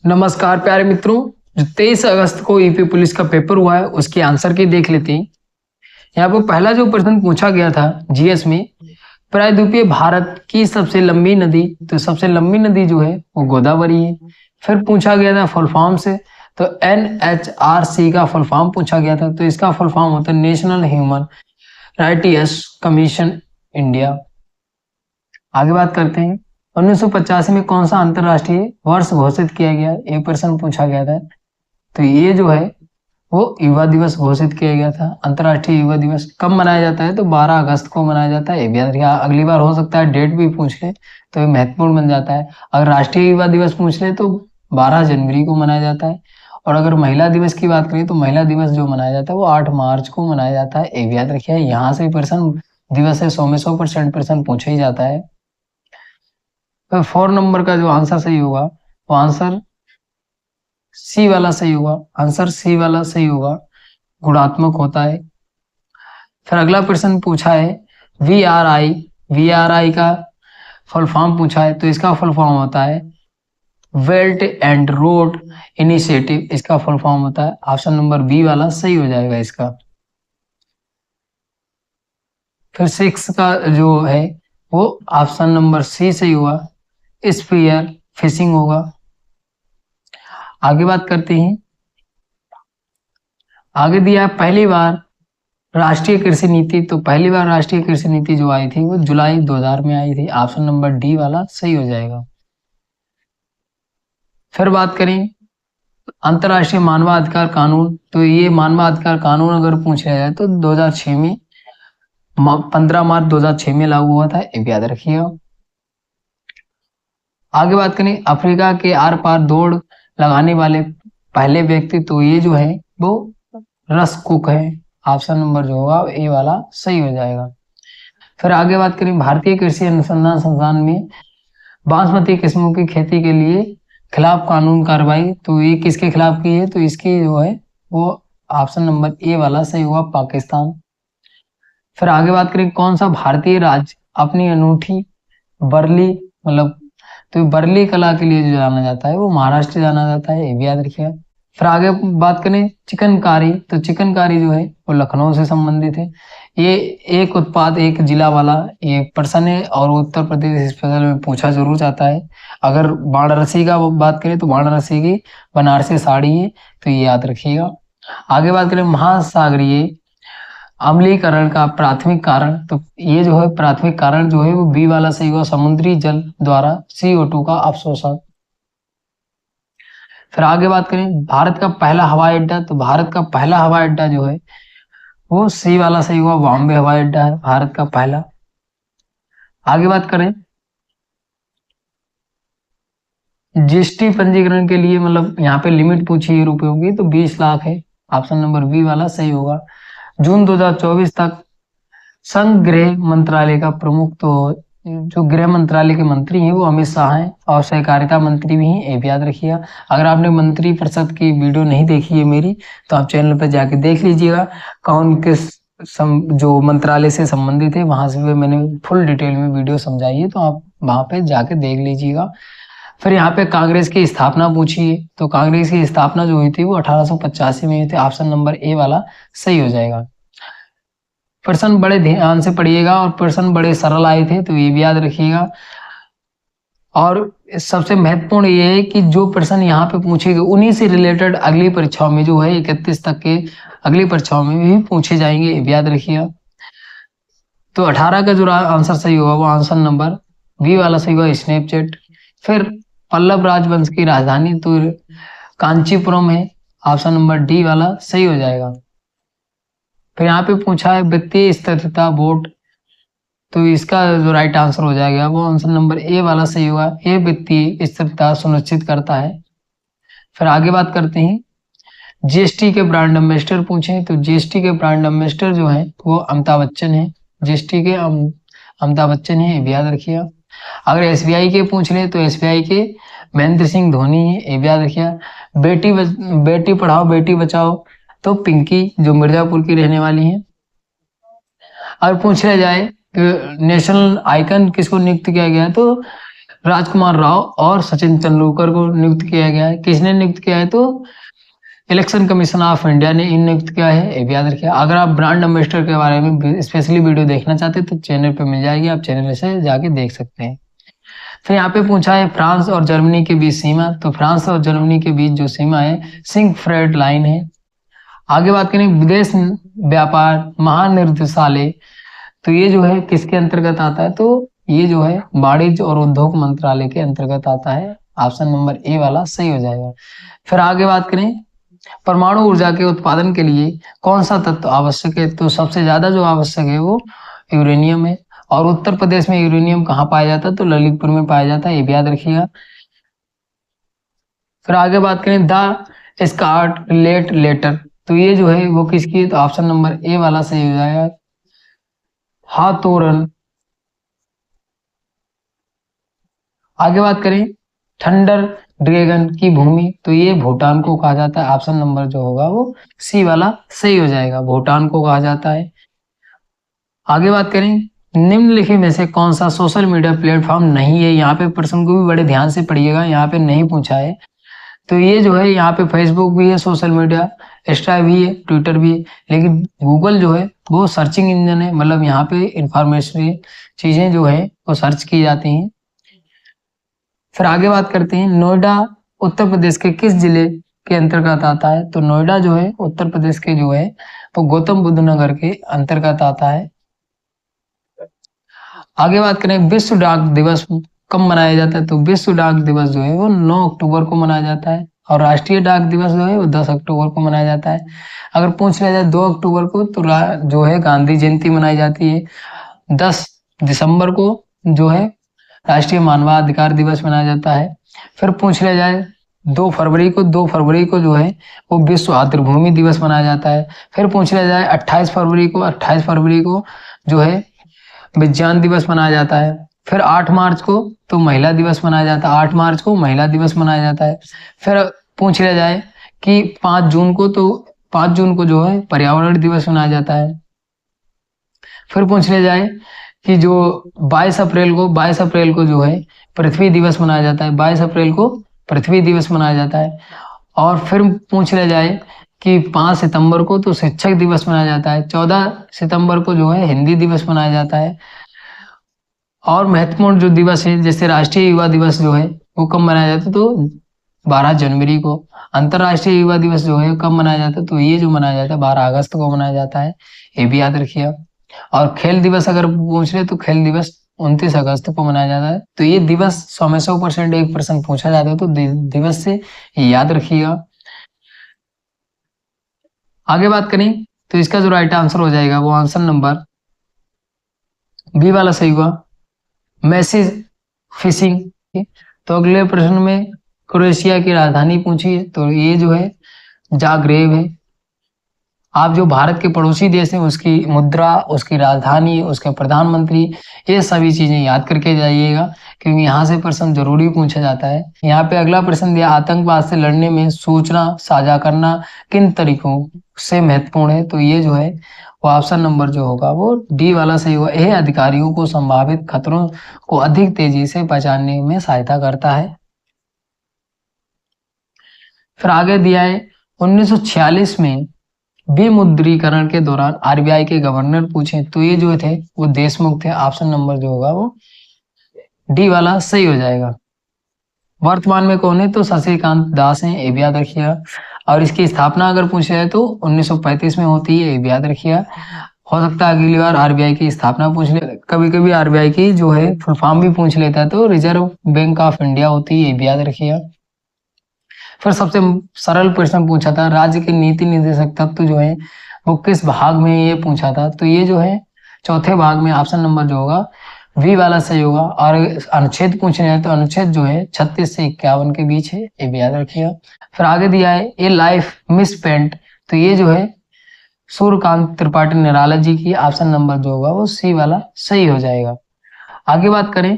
नमस्कार प्यारे मित्रों। जो 23 अगस्त को यूपी पुलिस का पेपर हुआ है उसके आंसर की देख लेते हैं। यहाँ पर पहला जो प्रश्न पूछा गया था जीएस में, प्रायद्वीपीय भारत की सबसे लंबी नदी, तो सबसे लंबी नदी जो है वो गोदावरी है। फिर पूछा गया था फुल फॉर्म से, तो NHRC का फुल फॉर्म पूछा गया था, तो इसका फुल फॉर्म होता है national human rights commission India. आगे बात करते हैं, 1985 में कौन सा अंतरराष्ट्रीय वर्ष घोषित किया गया, एक प्रश्न पूछा गया था। तो ये जो है वो युवा दिवस घोषित किया गया था। अंतरराष्ट्रीय युवा दिवस कब मनाया जाता है, तो 12 अगस्त को मनाया जाता है। ये भी याद रखिए, अगली बार हो सकता है डेट भी पूछ ले तो ये महत्वपूर्ण बन जाता है। अगर राष्ट्रीय युवा दिवस पूछ ले तो 12 जनवरी को मनाया जाता है। और अगर महिला दिवस की बात करें तो महिला दिवस जो मनाया जाता है वो 8 मार्च को मनाया जाता है। ये भी याद रखिए, यहाँ से प्रश्न दिवस है 100 में 100% प्रश्न पूछा ही जाता है। तो 4 नंबर का जो आंसर सही होगा वो आंसर सी वाला सही होगा। आंसर सी वाला सही होगा, गुणात्मक होता है। फिर अगला प्रश्न पूछा है VRI, VRI का फुल फॉर्म पूछा है, तो इसका फुल फॉर्म होता है बेल्ट एंड रोड इनिशिएटिव। इसका फुल फॉर्म होता है, ऑप्शन नंबर बी वाला सही हो जाएगा इसका। फिर 6 का जो है वो ऑप्शन नंबर सी सही हुआ, स्पीयर फिशिंग होगा। आगे बात करते हैं, आगे दिया पहली बार राष्ट्रीय कृषि नीति, तो पहली बार राष्ट्रीय कृषि नीति जो आई थी वो जुलाई 2000 में आई थी। ऑप्शन नंबर डी वाला सही हो जाएगा। फिर बात करें अंतर्राष्ट्रीय मानवाधिकार कानून, तो ये मानवाधिकार कानून अगर पूछा जाए तो 2006 में 15 मार्च 2006 में लागू हुआ था, ये याद रखिएगा। आगे बात करें अफ्रीका के आर पार दौड़ लगाने वाले पहले व्यक्ति, तो ये जो है वो रस कुक है। ऑप्शन नंबर जो होगा ए वाला सही हो जाएगा। फिर आगे बात करें भारतीय कृषि अनुसंधान संस्थान में बासमती किस्मों की खेती के लिए खिलाफ कानून कार्रवाई, तो ये किसके खिलाफ की है, तो इसकी जो है वो ऑप्शन नंबर ए वाला सही हुआ, पाकिस्तान। फिर आगे बात करें कौन सा भारतीय राज्य अपनी अनूठी बरली मतलब, तो बरली कला के लिए जो जाना जाता है वो महाराष्ट्र जाना जाता है, ये भी याद रखिएगा। फिर आगे बात करें चिकनकारी, तो चिकनकारी जो है वो लखनऊ से संबंधित है। ये एक उत्पाद एक जिला वाला ये प्रश्न है और उत्तर प्रदेश स्पेशल में पूछा जरूर जाता है। अगर वाराणसी का बात करें तो वाराणसी की बनारसी साड़ी है, तो ये याद रखिएगा। आगे बात करें महासागरीय अम्लीकरण का प्राथमिक कारण, तो ये जो है प्राथमिक कारण जो है वो बी वाला सही होगा, समुद्री जल द्वारा CO2 का अवशोषण। फिर आगे बात करें भारत का पहला हवाई अड्डा, तो भारत का पहला हवाई अड्डा जो है वो सी वाला सही हुआ, बॉम्बे हवाई अड्डा है भारत का पहला। आगे बात करें जीएसटी पंजीकरण के लिए, मतलब यहाँ पे लिमिट पूछी है रुपयों की, तो 20 लाख है। ऑप्शन नंबर बी वाला सही होगा। जून 2024 तक संघ गृह मंत्रालय का प्रमुख, तो जो गृह मंत्रालय के मंत्री हैं वो अमित शाह हैं और सहकारिता मंत्री भी हैं, ये भी याद रखिएगा। अगर आपने मंत्री परिषद की वीडियो नहीं देखी है मेरी, तो आप चैनल पर जाके देख लीजिएगा कौन किस जो मंत्रालय से संबंधित है, वहां से भी मैंने फुल डिटेल में वीडियो समझाई है, तो आप वहां पे जाके देख लीजिएगा। फिर यहाँ पे कांग्रेस की स्थापना पूछी है, तो कांग्रेस की स्थापना जो हुई थी वो 1885 में हुई थी। ऑप्शन नंबर ए वाला सही हो जाएगा। प्रश्न बड़े ध्यान से पढ़िएगा और प्रश्न बड़े सरल आए थे, तो ये भी याद रखिएगा। और सबसे महत्वपूर्ण ये है कि जो प्रश्न यहाँ पे पूछे गए उन्हीं से रिलेटेड अगली परीक्षाओं में जो है 31 तक के अगली परीक्षाओं में भी पूछे जाएंगे, ये भी याद रखिएगा। तो 18 का जो आंसर सही होगा वो आंसर नंबर बी वाला सही होगा, स्नैपचैट। फिर पल्लव राजवंश की राजधानी तो कांचीपुरम है, ऑप्शन नंबर डी वाला सही हो जाएगा। फिर यहाँ पे पूछा है वित्तीय स्थिरता बोर्ड, तो इसका जो राइट आंसर हो जाएगा वो आंसर नंबर ए वाला सही होगा, ये वित्तीय स्थिरता सुनिश्चित करता है। फिर आगे बात करते हैं जीएसटी के ब्रांड एम्बेसडर पूछे, तो जीएसटी के ब्रांड एम्बेसडर जो है वो अमिताभ बच्चन है। जीएसटी के अमिताभ बच्चन है, ये भी याद रखिएगा। अगर SBI के पूछ ले तो SBI के महेंद्र सिंह धोनी है, ये भी याद रखिएगा। बेटी पढ़ाओ बेटी बचाओ तो पिंकी जो मिर्जापुर की रहने वाली है। अगर पूछा जाए कि नेशनल आइकन किसको नियुक्त किया गया, तो राजकुमार राव और सचिन तेंदुलकर को नियुक्त किया गया है। किसने नियुक्त किया है? तो इलेक्शन कमीशन ऑफ इंडिया ने इन नियुक्त किया है, ये भी याद रखिए। अगर आप ब्रांड एम्बेसडर के बारे में स्पेशली वीडियो देखना चाहते हैं तो चैनल पे मिल जाएगी, आप चैनल से जाके देख सकते हैं। फिर यहाँ पे पूछा है फ्रांस और जर्मनी के बीच सीमा, तो फ्रांस और जर्मनी के बीच जो सीमा है सिंकफ्रेड लाइन है। आगे बात करें विदेश व्यापार महानिदेशालय, तो ये जो है किसके अंतर्गत आता है? तो ये जो है वाणिज्य और उद्योग मंत्रालय के अंतर्गत आता है। ऑप्शन नंबर ए वाला सही हो जाएगा। फिर आगे बात करें परमाणु ऊर्जा के उत्पादन के लिए कौन सा तत्व आवश्यक है? तो सबसे ज्यादा जो आवश्यक है वो यूरेनियम है। और उत्तर प्रदेश में यूरेनियम कहाँ पाया जाता है? तो ललितपुर में पाया जाता है, ये भी याद रखिएगा। फिर आगे बात करें द स्कारलेट लेटर, तो ये जो है वो किसकी है? तो ऑप्शन नंबर ए वाला सही हो जाएगा, हाथोरन। आगे बात करें थंडर ड्रैगन की भूमि, तो ये भूटान को कहा जाता है। ऑप्शन नंबर जो होगा वो सी वाला सही हो जाएगा, भूटान को कहा जाता है। आगे बात करें निम्नलिखित में से कौन सा सोशल मीडिया प्लेटफॉर्म नहीं है? यहाँ पे प्रश्न को भी बड़े ध्यान से पढ़िएगा, यहाँ पे नहीं पूछा है। तो ये जो है यहाँ पे फेसबुक भी है सोशल मीडिया, इंस्टा भी है, ट्विटर भी है, लेकिन गूगल जो है वो सर्चिंग इंजन है, मतलब यहाँ पे इंफॉर्मेशन चीजें जो है वो सर्च की जाती हैं। फिर आगे बात करते हैं नोएडा उत्तर प्रदेश के किस जिले के अंतर्गत आता है? तो नोएडा जो है उत्तर प्रदेश के जो है वो गौतम बुद्ध नगर के अंतर्गत आता है। आगे बात करें विश्व डाक दिवस कब मनाया जाता है? तो विश्व डाक दिवस जो है वो 9 अक्टूबर को मनाया जाता है, और राष्ट्रीय डाक दिवस जो है वो 10 अक्टूबर को मनाया जाता है। अगर पूछ लिया जाए 2 अक्टूबर को तो जो है गांधी जयंती मनाई जाती है। 10 दिसंबर को जो है राष्ट्रीय मानवाधिकार दिवस मनाया जाता है। फिर पूछ लिया जाए 2 फरवरी को जो है वो विश्व मातृभूमि दिवस मनाया जाता है। फिर पूछ लिया जाए 28 फरवरी को जो है विज्ञान दिवस मनाया जाता है। फिर 8 मार्च को तो महिला दिवस मनाया जाता है, 8 मार्च को महिला दिवस मनाया जाता है। फिर पूछ लिया जाए कि 5 जून को जो है पर्यावरण दिवस मनाया जाता है। फिर पूछ लिया जाए कि जो 22 अप्रैल को जो है पृथ्वी दिवस मनाया जाता है, 22 अप्रैल को पृथ्वी दिवस मनाया जाता है। और फिर पूछ लिया जाए कि 5 सितंबर को तो शिक्षक दिवस मनाया जाता है, 14 सितंबर को जो है हिंदी दिवस मनाया जाता है। और महत्वपूर्ण जो दिवस है जैसे राष्ट्रीय युवा दिवस जो है वो कब मनाया जाता है? तो 12 जनवरी को। अंतरराष्ट्रीय युवा दिवस जो है कब मनाया जाता है? तो ये जो मनाया जाता है 12 अगस्त को मनाया जाता है, ये भी याद रखिए। और खेल दिवस अगर पूछ रहे तो खेल दिवस 29 अगस्त को मनाया जाता है। तो ये दिवस 100% एक प्रश्न पूछा जाता है, तो दिवस से याद रखिएगा। आगे बात करें तो इसका जो राइट आंसर हो जाएगा वो आंसर नंबर बी वाला सही हुआ, मैसेज फिशिंग। तो अगले प्रश्न में क्रोएशिया की राजधानी पूछी है, तो ये जो है जाग्रेब है। आप जो भारत के पड़ोसी देश हैं उसकी मुद्रा, उसकी राजधानी, उसके प्रधानमंत्री, ये सभी चीजें याद करके जाइएगा, क्योंकि यहाँ से प्रश्न जरूरी पूछा जाता है। यहाँ पे अगला प्रश्न दिया आतंकवाद से लड़ने में सूचना साझा करना किन तरीकों से महत्वपूर्ण है? तो ये जो है वो ऑप्शन नंबर जो होगा वो डी वाला सही होगा, यह अधिकारियों को संभावित खतरों को अधिक तेजी से पहचानने में सहायता करता है। फिर आगे दिया है 1946 में विमुद्रीकरण के दौरान आरबीआई के गवर्नर पूछे, तो ये जो थे वो देशमुख थे, ऑप्शन नंबर जो होगा वो डी वाला सही हो जाएगा। वर्तमान में कौन है? तो शशिकांत दास हैं, ये भी याद रखिएगा। और इसकी स्थापना अगर पूछा जाए तो 1935 में होती है, ये भी याद रखिएगा। हो सकता है अगली बार आरबीआई की स्थापना पूछ ले, कभी कभी आरबीआई की जो है फुल फॉर्म भी पूछ लेता है, तो रिजर्व बैंक ऑफ इंडिया होती है, ये भी याद रखिएगा। फिर सबसे सरल प्रश्न पूछा था राज्य के नीति निर्देशक तत्व जो है वो किस भाग में ये पूछा था? तो ये जो है चौथे भाग में, ऑप्शन नंबर जो होगा वी वाला सही होगा। और अनुच्छेद पूछने जाए तो अनुच्छेद जो है 36 से 51 के बीच है, ये भी याद रखिएगा। फिर आगे दिया है ए लाइफ मिस पेंट, तो ये जो है सूर्यकांत त्रिपाठी निराला जी की, ऑप्शन नंबर जो होगा वो सी वाला सही हो जाएगा। आगे बात करें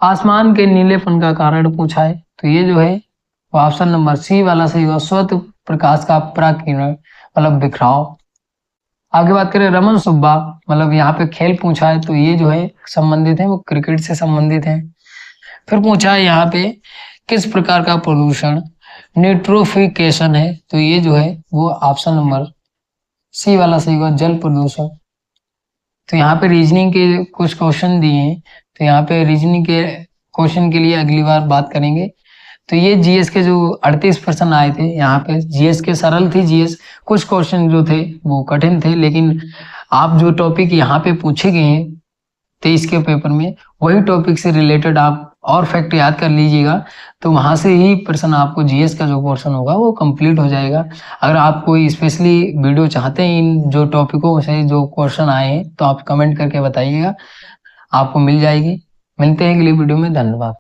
आसमान के नीलेपन का कारण पूछा है, तो ये जो है वो ऑप्शन नंबर सी वाला सही होगा, स्वतः प्रकाश का पराकिरण मतलब बिखराव। आगे बात करें रमन सुब्बा, मतलब यहाँ पे खेल पूछा है तो ये जो है संबंधित है वो क्रिकेट से संबंधित है। फिर पूछा है यहाँ पे किस प्रकार का प्रदूषण न्यूट्रोफिकेशन है, तो ये जो है वो ऑप्शन नंबर सी वाला सही होगा, जल प्रदूषण। तो यहाँ पे रीजनिंग के कुछ क्वेश्चन दिए हैं, तो यहाँ पे रीजनिंग के क्वेश्चन के लिए अगली बार बात करेंगे। तो ये जीएस के जो 38% आए थे, यहाँ पे जीएस के सरल थी जीएस, कुछ क्वेश्चन जो थे वो कठिन थे, लेकिन आप जो टॉपिक यहाँ पे पूछे गए हैं 23 के पेपर में, वही टॉपिक से रिलेटेड आप और फैक्ट याद कर लीजिएगा, तो वहां से ही प्रश्न आपको जीएस का जो पोर्शन होगा वो कंप्लीट हो जाएगा। अगर आप कोई स्पेशली वीडियो चाहते हैं इन जो टॉपिकों से जो क्वेश्चन आए हैं तो आप कमेंट करके बताइएगा, आपको मिल जाएगी। मिलते हैं अगली वीडियो में, धन्यवाद।